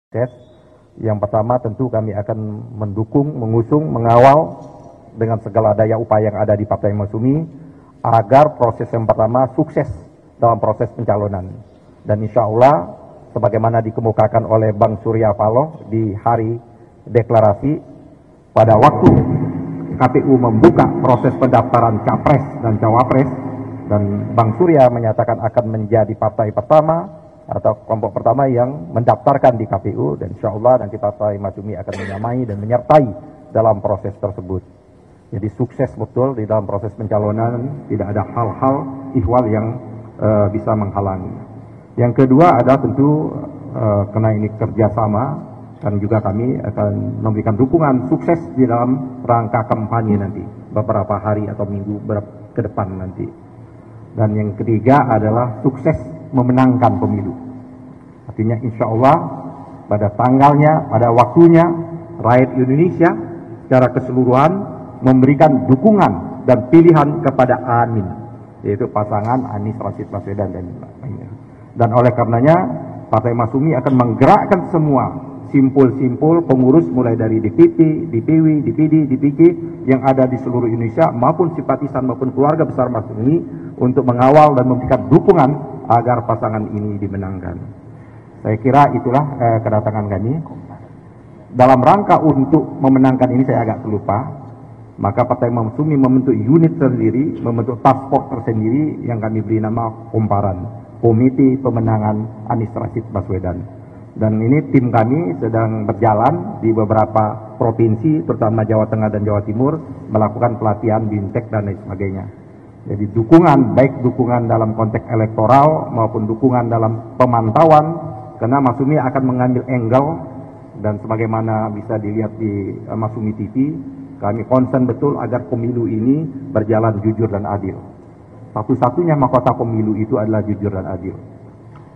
Yang pertama tentu kami akan mendukung, mengusung, mengawal dengan segala daya upaya yang ada di Partai Masyumi agar proses yang pertama sukses dalam proses pencalonan. Dan insya Allah sebagaimana dikemukakan oleh Bang Surya Paloh di hari deklarasi, pada waktu KPU membuka proses pendaftaran Capres dan Cawapres, dan Bang Surya menyatakan akan menjadi partai pertama atau kelompok pertama yang mendaftarkan di KPU, dan insya Allah nanti Partai Masyumi akan menyamai dan menyertai dalam proses tersebut. Jadi sukses betul di dalam proses pencalonan, tidak ada hal-hal ihwal yang bisa menghalangi. Yang kedua adalah tentu karena ini kerjasama, dan juga kami akan memberikan dukungan sukses di dalam rangka kampanye nanti beberapa hari atau minggu ke depan nanti. Dan yang ketiga adalah sukses memenangkan pemilu. Artinya insya Allah pada tanggalnya, pada waktunya, rakyat Indonesia secara keseluruhan memberikan dukungan dan pilihan kepada Amin, yaitu pasangan Anies Rashid Baswedan dan lainnya. Dan oleh karenanya Partai Masyumi akan menggerakkan semua simpul-simpul pengurus mulai dari DPP, DPW, DPD, DPC yang ada di seluruh Indonesia maupun simpatisan maupun keluarga besar Masyumi untuk mengawal dan memberikan dukungan agar pasangan ini dimenangkan. Saya kira itulah kedatangan kami. Dalam rangka untuk memenangkan ini saya agak terlupa, maka Partai Masyumi membentuk unit sendiri, membentuk task force tersendiri yang kami beri nama Komparan, Komite Pemenangan Anies Rashid Baswedan. Dan ini tim kami sedang berjalan di beberapa provinsi, terutama Jawa Tengah dan Jawa Timur, melakukan pelatihan bintek dan lain sebagainya. Jadi dukungan, baik dukungan dalam konteks elektoral maupun dukungan dalam pemantauan, karena Masyumi akan mengambil angle, dan sebagaimana bisa dilihat di Masyumi TV, kami concern betul agar pemilu ini berjalan jujur dan adil. Satu-satunya mahkota pemilu itu adalah jujur dan adil.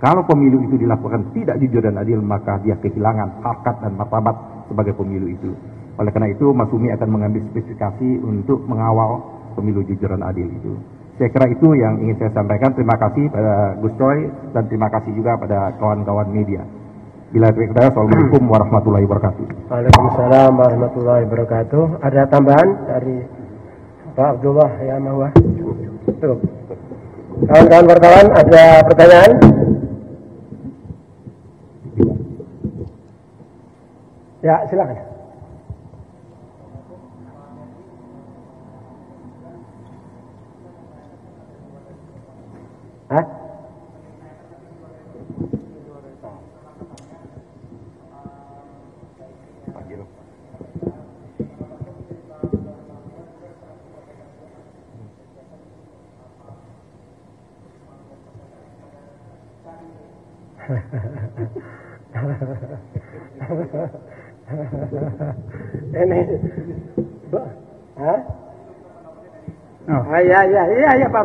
Kalau pemilu itu dilakukan tidak jujur dan adil, maka dia kehilangan harkat dan martabat sebagai pemilu itu. Oleh karena itu, Masyumi akan mengambil spesifikasi untuk mengawal pemilu jujur dan adil itu. Saya kira itu yang ingin saya sampaikan. Terima kasih pada Gus Coy dan terima kasih juga pada kawan-kawan media. Bila terima, Assalamualaikum warahmatullahi wabarakatuh. Waalaikumsalam warahmatullahi wabarakatuh. Ada tambahan dari Pak Abdullah ya Mahwa? Cukup. Kawan-kawan wartawan, ada pertanyaan? Ya, silakan. Hah? Ini, ya Pak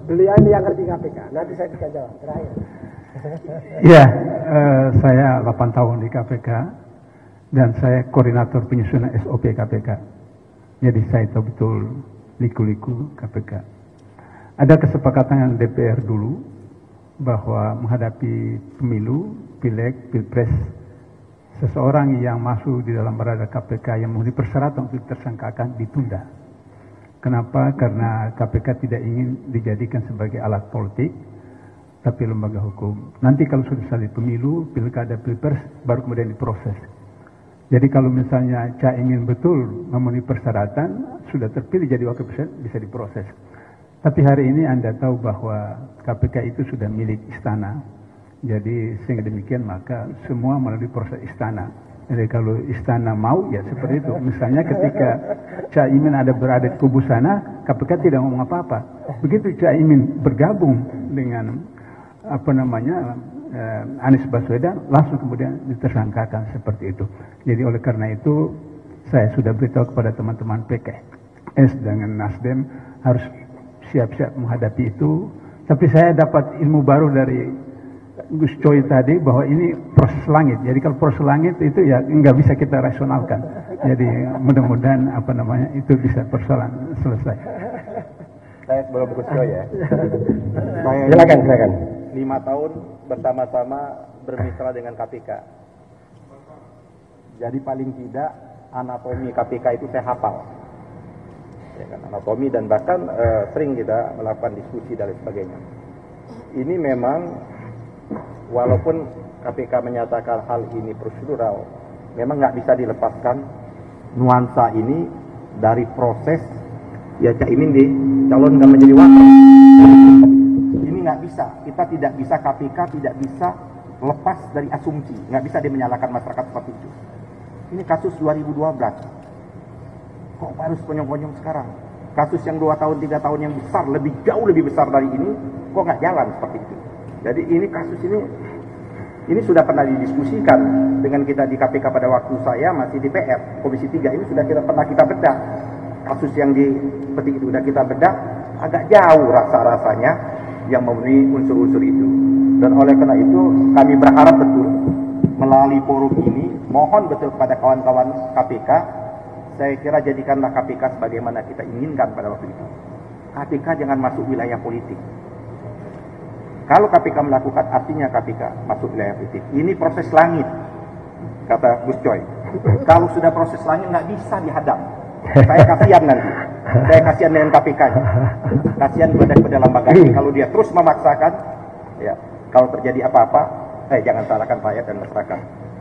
beliau ini yang ngerti KPK. Nanti saya bisa jawab terakhir. Ya, saya 8 tahun di KPK dan saya koordinator penyusunan SOP KPK. Jadi saya tahu betul liku-liku KPK. Ada kesepakatan DPR dulu bahwa menghadapi pemilu, pileg, pilpres, seseorang yang masuk di dalam radar KPK yang memenuhi persyaratan untuk tersangkakan ditunda. Kenapa? Karena KPK tidak ingin dijadikan sebagai alat politik, tapi lembaga hukum. Nanti kalau sudah selesai pemilu, pilkada, pilpres, baru kemudian diproses. Jadi kalau misalnya Caimin betul memenuhi persyaratan, sudah terpilih jadi wakil presiden, bisa diproses. Tapi hari ini Anda tahu bahwa KPK itu sudah milik istana. Jadi sehingga demikian maka semua melalui proses istana. Jadi kalau istana mau ya seperti itu. Misalnya ketika Caimin berada di kubu sana, KPK tidak ngomong apa-apa. Begitu Caimin bergabung dengan Anies Baswedan, langsung kemudian ditersangkakan seperti itu. Jadi oleh karena itu saya sudah beritahu kepada teman-teman PKS dengan Nasdem harus siap-siap menghadapi itu. Tapi saya dapat ilmu baru dari Gus Coy tadi bahwa ini proses langit. Jadi kalau proses langit itu ya nggak bisa kita rasionalkan. Jadi mudah-mudahan itu bisa persoalan selesai. Saya sebelum Gus Coy ya. Silakan. 5 tahun bersama-sama bermitra dengan KPK. Jadi paling tidak anatomi KPK itu saya hafal. Ya kan, anatomi dan bahkan sering kita melakukan diskusi dan lain sebagainya. Ini memang walaupun KPK menyatakan hal ini prosedural, memang nggak bisa dilepaskan nuansa ini dari proses ya Caimin dicalonkan menjadi wakil. Ini nggak bisa, kita tidak bisa, KPK tidak bisa lepas dari asumsi, nggak bisa dia menyalahkan masyarakat seperti itu. Ini kasus 2012, kok baru konyong-konyong sekarang? Kasus yang 2 tahun, 3 tahun yang besar, jauh lebih besar dari ini, kok nggak jalan seperti itu? Jadi ini kasus ini sudah pernah didiskusikan dengan kita di KPK pada waktu saya masih di PR, Komisi 3, ini sudah pernah kita bedah. Kasus yang seperti itu sudah kita bedah, agak jauh rasa-rasanya yang memenuhi unsur-unsur itu. Dan oleh karena itu kami berharap betul melalui forum ini, mohon betul kepada kawan-kawan KPK, saya kira jadikanlah KPK sebagaimana kita inginkan pada waktu itu. KPK jangan masuk wilayah politik. Kalau KPK melakukan, artinya KPK masuk wilayah politik. Ini proses langit, kata Gus Coy. Kalau sudah proses langit nggak bisa dihadang. Saya kasihan nanti. Saya kasihan dengan KPK. Kasihan kepada lembaga ini. Kalau dia terus memaksakan, ya kalau terjadi apa-apa, jangan salahkan rakyat dan masyarakat.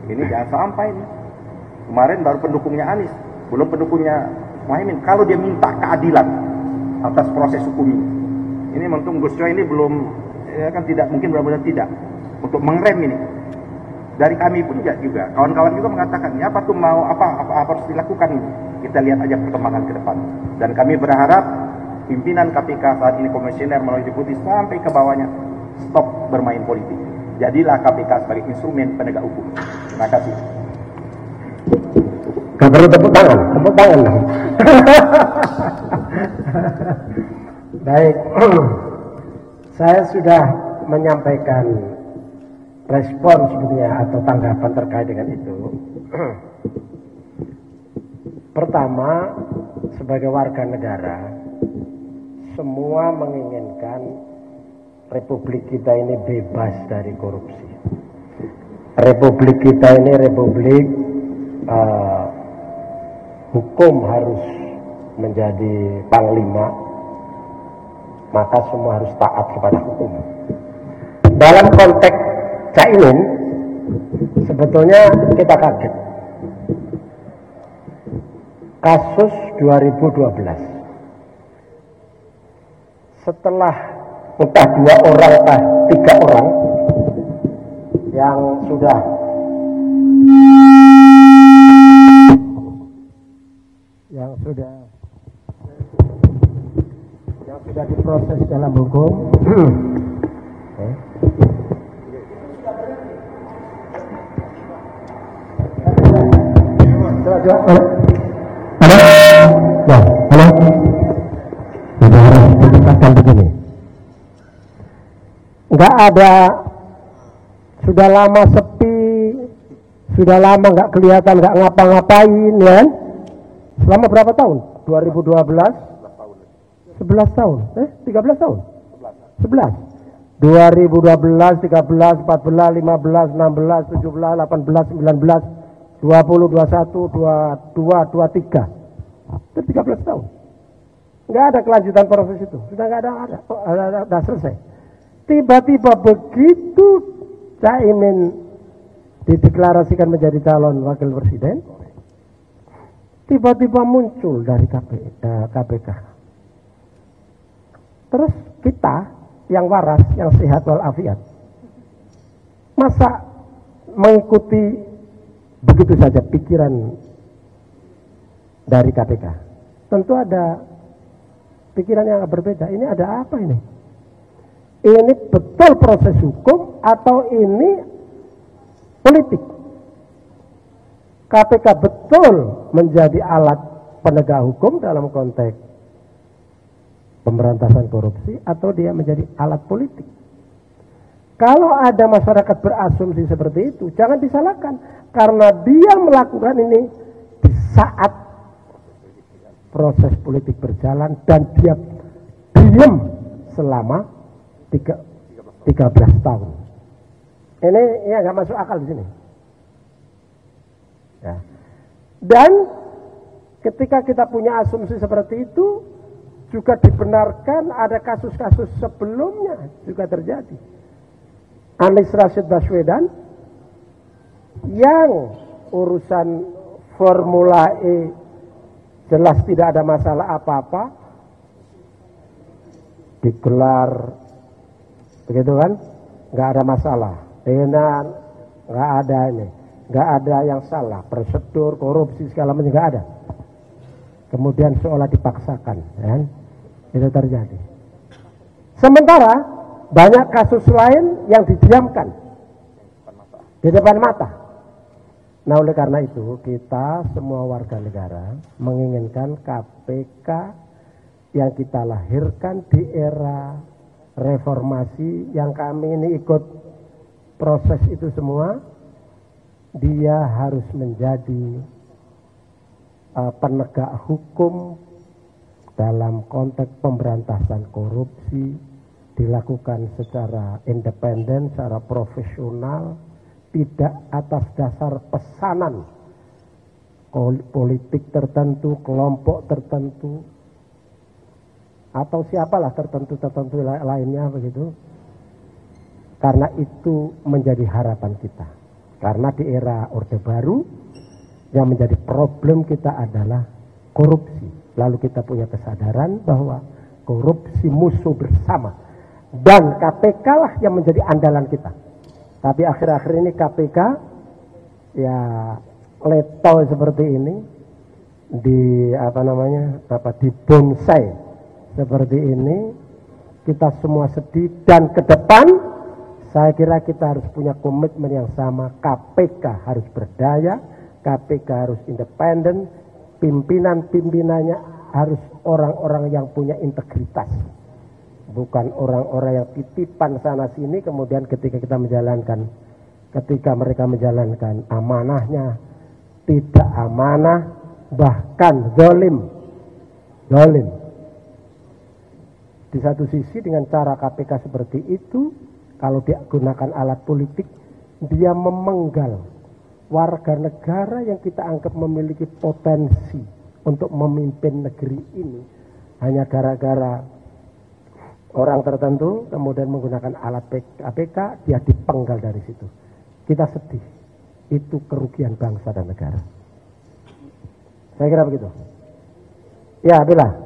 Ini jangan sampai nih. Kemarin baru pendukungnya Anies, belum pendukungnya Muhaimin. Kalau dia minta keadilan atas proses hukum ini menurut Gus Coy ini belum, ya kan tidak mungkin, benar-benar tidak untuk mengrem ini. Dari kami pun juga kawan-kawan juga mengatakan, ya apa tuh mau apa harus dilakukan ini. Kita lihat aja perkembangan ke depan. Dan kami berharap pimpinan KPK saat ini, komisioner melalui deputi sampai ke bawahnya, stop bermain politik. Jadilah KPK sebagai instrumen penegak hukum. Terima kasih. Gak perlu tepuk tangan. Baik, saya sudah menyampaikan respon sebetulnya atau tanggapan terkait dengan itu. Pertama, sebagai warga negara, semua menginginkan Republik kita ini bebas dari korupsi. Republik kita ini republik hukum harus menjadi panglima, maka semua harus taat kepada hukum. Dalam konteks Caimin, sebetulnya kita kaget. Kasus 2012, setelah entah 2 orang, entah 3 orang yang sudah diproses dalam hukum. Begini, nggak ada, sudah lama sepi, sudah lama nggak kelihatan, nggak ngapa-ngapain, ya. Selama berapa tahun? 2012, 11 tahun, 13 tahun, 11. 2012, 13, 14, 15, 16, 17, 18, 19, 20, 21, 22, 23. Itu 13 tahun. Nggak ada kelanjutan proses itu. Sudah nggak ada selesai. Tiba-tiba begitu Caimin dideklarasikan menjadi calon wakil presiden, tiba-tiba muncul dari KPK. Terus kita yang waras, yang sehat walafiat, masa mengikuti begitu saja pikiran dari KPK? Tentu ada pikiran yang berbeda. Ini ada apa ini? Ini betul proses hukum atau ini politik? KPK betul menjadi alat penegak hukum dalam konteks pemberantasan korupsi atau dia menjadi alat politik? Kalau ada masyarakat berasumsi seperti itu, jangan disalahkan, karena dia melakukan ini di saat proses politik berjalan dan dia diam selama 13 tahun. Ini ya nggak masuk akal di sini. Ya. Dan ketika kita punya asumsi seperti itu, juga dibenarkan ada kasus-kasus sebelumnya juga terjadi. Anies Rashid Baswedan yang urusan Formula E jelas tidak ada masalah apa-apa, digelar begitu kan, nggak ada masalah, nggak ada ini, nggak ada yang salah, prosedur, korupsi segala macam nggak ada. Kemudian seolah dipaksakan, kan? Itu terjadi. Sementara banyak kasus lain yang didiamkan di depan mata. Nah, oleh karena itu kita semua warga negara menginginkan KPK yang kita lahirkan di era reformasi, yang kami ini ikut proses itu semua, dia harus menjadi penegak hukum dalam konteks pemberantasan korupsi, dilakukan secara independen, secara profesional, tidak atas dasar pesanan politik tertentu, kelompok tertentu, atau siapalah tertentu lainnya begitu. Karena itu menjadi harapan kita. Karena di era Orde Baru yang menjadi problem kita adalah korupsi. Lalu kita punya kesadaran bahwa korupsi musuh bersama. Dan KPK lah yang menjadi andalan kita. Tapi akhir-akhir ini KPK ya letol seperti ini, di bonsai seperti ini, kita semua sedih. Dan ke depan saya kira kita harus punya komitmen yang sama. KPK harus berdaya, KPK harus independen, pimpinan-pimpinannya harus orang-orang yang punya integritas, bukan orang-orang yang titipan sana sini, kemudian ketika mereka menjalankan amanahnya tidak amanah, bahkan zalim. Di satu sisi dengan cara KPK seperti itu, kalau dia gunakan alat politik, dia memenggal warga negara yang kita anggap memiliki potensi untuk memimpin negeri ini, hanya gara-gara orang tertentu kemudian menggunakan alat KPK, dia dipenggal dari situ. Kita sedih. Itu kerugian bangsa dan negara. Saya kira begitu. Ya, Bella.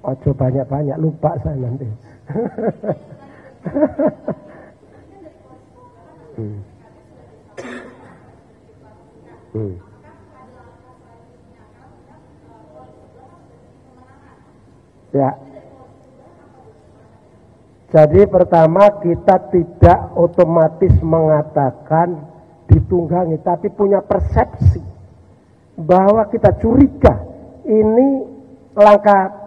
Ojo banyak-banyak, lupa saya nanti. Ya. Jadi pertama kita tidak otomatis mengatakan ditunggangi, tapi punya persepsi bahwa kita curiga ini langkah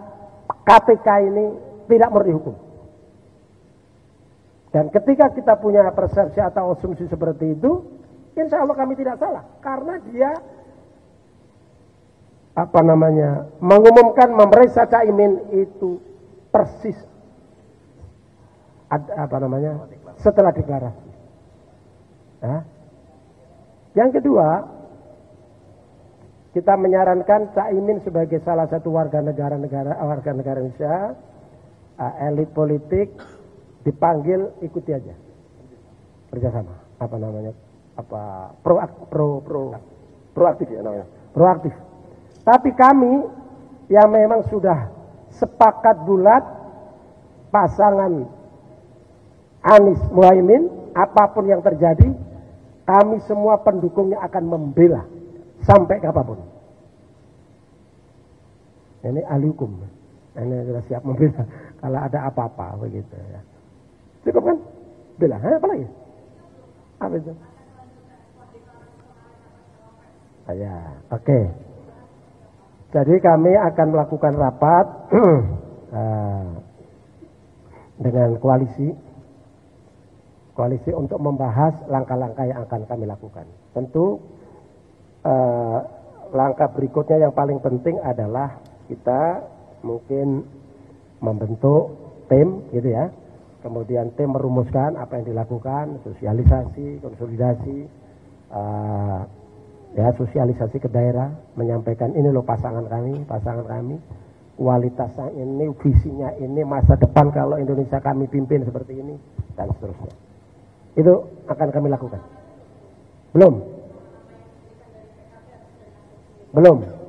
KPK ini tidak murni hukum. Dan ketika kita punya persepsi atau asumsi seperti itu, insya Allah kami tidak salah. Karena dia mengumumkan memeriksa Caimin itu persis setelah deklarasi. Nah, yang kedua, kita menyarankan Caimin sebagai salah satu warga negara Indonesia, elit politik, dipanggil ikuti aja, kerjasama, proaktif ya namanya, proaktif. Tapi kami yang memang sudah sepakat bulat pasangan Anies Muhaimin, apapun yang terjadi, kami semua pendukungnya akan membela sampai kapanpun. Ini ahli hukum, ini sudah siap membela kalau ada apa-apa begitu ya. Cukup kan? Bela, apa lagi? Apa itu? Ya, oke. Jadi kami akan melakukan rapat dengan koalisi untuk membahas langkah-langkah yang akan kami lakukan. Tentu langkah berikutnya yang paling penting adalah kita mungkin membentuk tim gitu ya. Kemudian tim merumuskan apa yang dilakukan, sosialisasi, konsolidasi, sosialisasi ke daerah, menyampaikan ini loh pasangan kami, kualitasnya ini, visinya ini, masa depan kalau Indonesia kami pimpin seperti ini, dan seterusnya. Itu akan kami lakukan. Belum.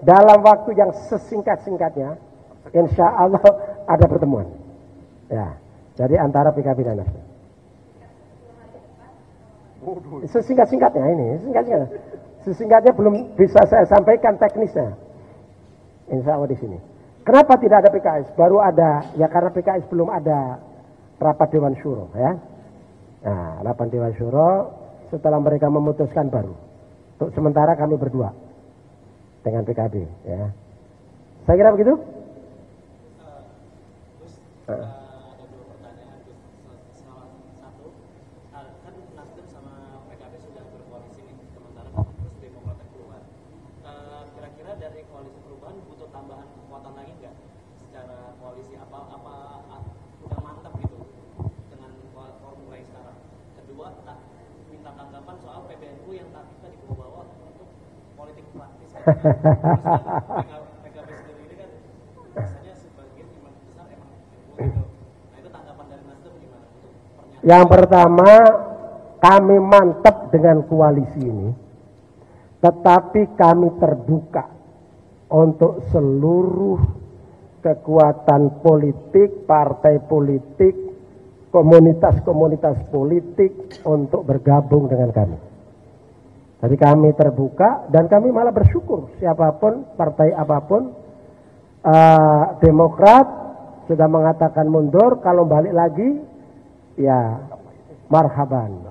Dalam waktu yang sesingkat-singkatnya, insya Allah ada pertemuan. Ya, jadi antara PKB dan Nasdem. Sesingkat-singkatnya ini, sesingkatnya belum bisa saya sampaikan teknisnya. Insya Allah di sini. Kenapa tidak ada PKS? Baru ada, ya karena PKS belum ada rapat Dewan Syuro, ya. Nah, rapat Dewan Syuro setelah mereka memutuskan baru. Untuk sementara kami berdua dengan PKB, ya. Saya kira begitu. Ada dua pertanyaan. Satu, kan Nasdem sama PKB sudah berkoalisi nih, sementara terus Demokrat keluar. Kira-kira dari koalisi perubahan butuh tambahan kekuatan lagi nggak? Secara koalisi apa udah mantap gitu dengan formula yang sekarang? Kedua, minta tanggapan soal PBNU yang tadi dibawa untuk politik praktis. PKB sendiri ini kan biasanya sebagian imam besar emang gitu. Nah itu tanggapan dari Nasdem gimana untuk pernyataan? Yang pertama, kami mantap dengan koalisi ini, tetapi kami terbuka untuk seluruh kekuatan politik, partai politik, komunitas-komunitas politik untuk bergabung dengan kami. Jadi kami terbuka dan kami malah bersyukur siapapun, partai apapun, Demokrat sudah mengatakan mundur, kalau balik lagi, ya marhaban.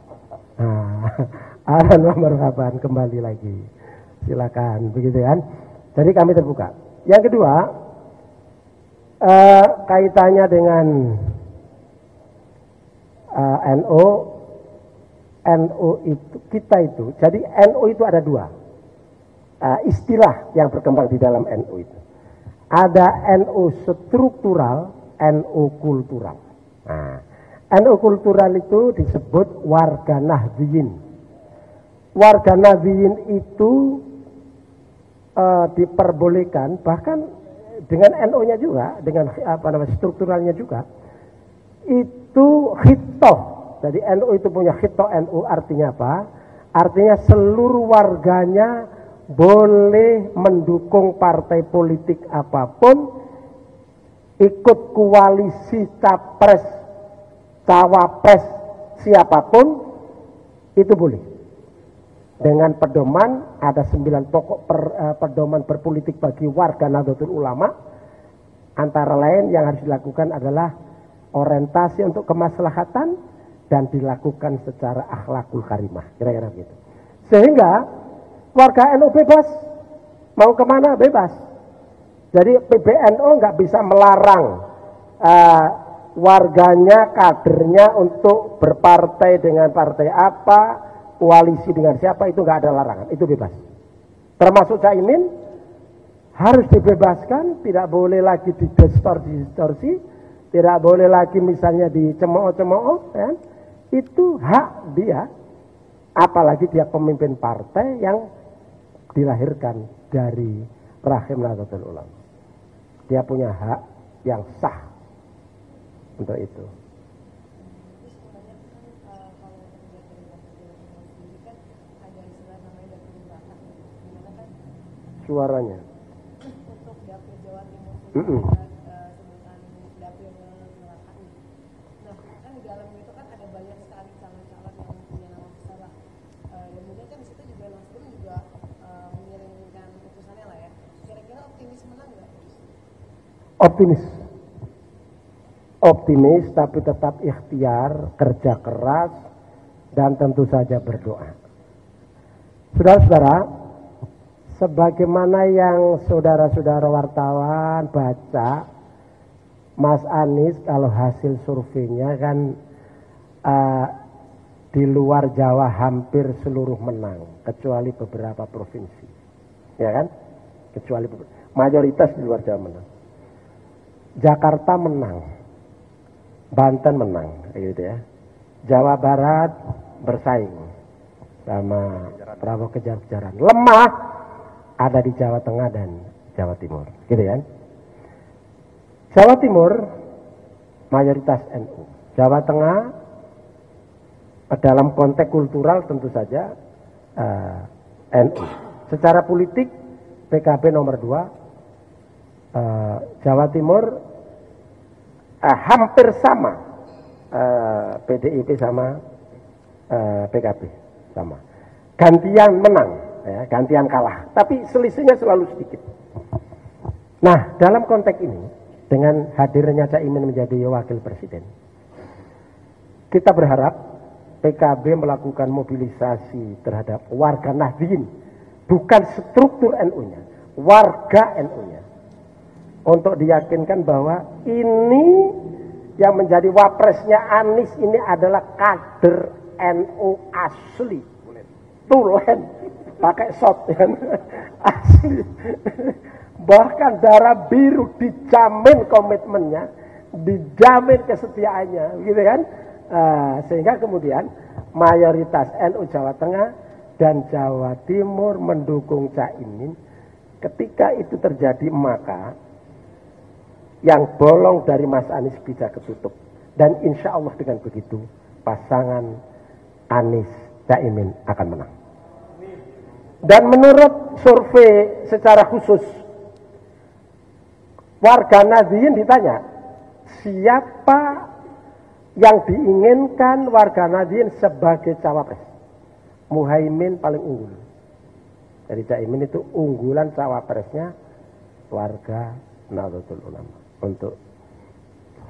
Ahlan wa marhaban, kembali lagi. Silakan, begitu kan. Jadi kami terbuka. Yang kedua, kaitannya dengan NU itu, kita itu, jadi NU itu ada dua istilah yang berkembang di dalam NU itu. Ada NU struktural, NU kultural. Nah, NU kultural itu disebut warga Nahdliyin. Warga Nahdliyin itu diperbolehkan, bahkan dengan NU-nya juga, dengan strukturalnya juga, itu khitoh. Jadi NU itu punya khitoh. NU artinya apa? Artinya seluruh warganya boleh mendukung partai politik apapun, ikut koalisi capres, cawapres siapapun, itu boleh. Dengan pedoman, ada 9 pokok pedoman berpolitik bagi warga Nahdlatul Ulama. Antara lain yang harus dilakukan adalah orientasi untuk kemaslahatan dan dilakukan secara akhlakul karimah, kira-kira begitu. Sehingga warga NU bebas, mau kemana bebas. Jadi PBNU nggak bisa melarang warganya, kadernya untuk berpartai dengan partai apa, koalisi dengan siapa, itu nggak ada larangan, itu bebas. Termasuk Caimin harus dibebaskan, tidak boleh lagi didistorsi, tidak boleh lagi misalnya dicemooh-cemooh, kan? Itu hak dia, apalagi dia pemimpin partai yang dilahirkan dari rahim Nahdlatul Ulama. Dia punya hak yang sah untuk itu. Suaranya. Untuk dapil Jawa Timur sebutan dapil neraka. Nah, kan di dalam itu kan ada banyak sekali calon-calon yang punya nama besar lah. Dan mungkin kan di situ juga Nasdem juga mengirimkan putusannya lah ya. Kira-kira optimis menang nggak? Optimis, tapi tetap ikhtiar, kerja keras, dan tentu saja berdoa. Saudara-saudara, sebagaimana yang saudara-saudara wartawan baca, Mas Anies kalau hasil surveinya kan di luar Jawa hampir seluruh menang, kecuali beberapa provinsi, ya kan? Kecuali mayoritas di luar Jawa menang. Jakarta menang, Banten menang, gitu ya. Jawa Barat bersaing sama Prabowo kejar-kejaran. Lemah ada di Jawa Tengah dan Jawa Timur, gitu kan? Jawa Timur mayoritas NU, Jawa Tengah dalam konteks kultural tentu saja NU. Secara politik PKB nomor 2, Jawa Timur hampir sama, PDIP sama PKB sama. Gantian menang, ya, gantian kalah, tapi selisihnya selalu sedikit. Nah, dalam konteks ini dengan hadirnya Caimin menjadi wakil presiden, kita berharap PKB melakukan mobilisasi terhadap warga Nahdliyin, bukan struktur NU-nya, warga NU-nya, untuk diyakinkan bahwa ini yang menjadi wapresnya Anies ini adalah kader NU asli, tulen, pakai shot kan, asli, bahkan darah biru, dijamin komitmennya, dijamin kesetiaannya, gitu kan? Sehingga kemudian mayoritas NU Jawa Tengah dan Jawa Timur mendukung Caimin. Ketika itu terjadi, maka yang bolong dari Mas Anies bisa ketutup, dan insya Allah dengan begitu pasangan Anies Caimin akan menang. Dan menurut survei secara khusus, warga Nahdliyin ditanya siapa yang diinginkan warga Nahdliyin sebagai cawapres. Muhaimin paling unggul. Jadi Caimin itu unggulan cawapresnya warga Nahdlatul Ulama untuk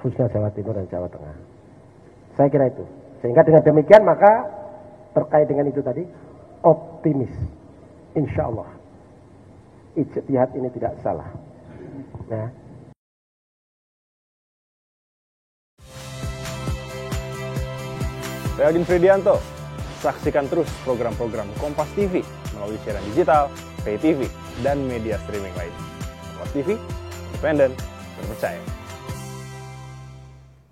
khususnya Jawa Timur dan Jawa Tengah. Saya kira itu. Sehingga dengan demikian maka terkait dengan itu tadi optimis. Insya Allah ijtihad ini tidak salah. Nah, Saya Odin Fridianto. Saksikan terus program-program Kompas TV melalui siaran digital, pay TV, dan media streaming lain. Kompas TV, independen, terpercaya.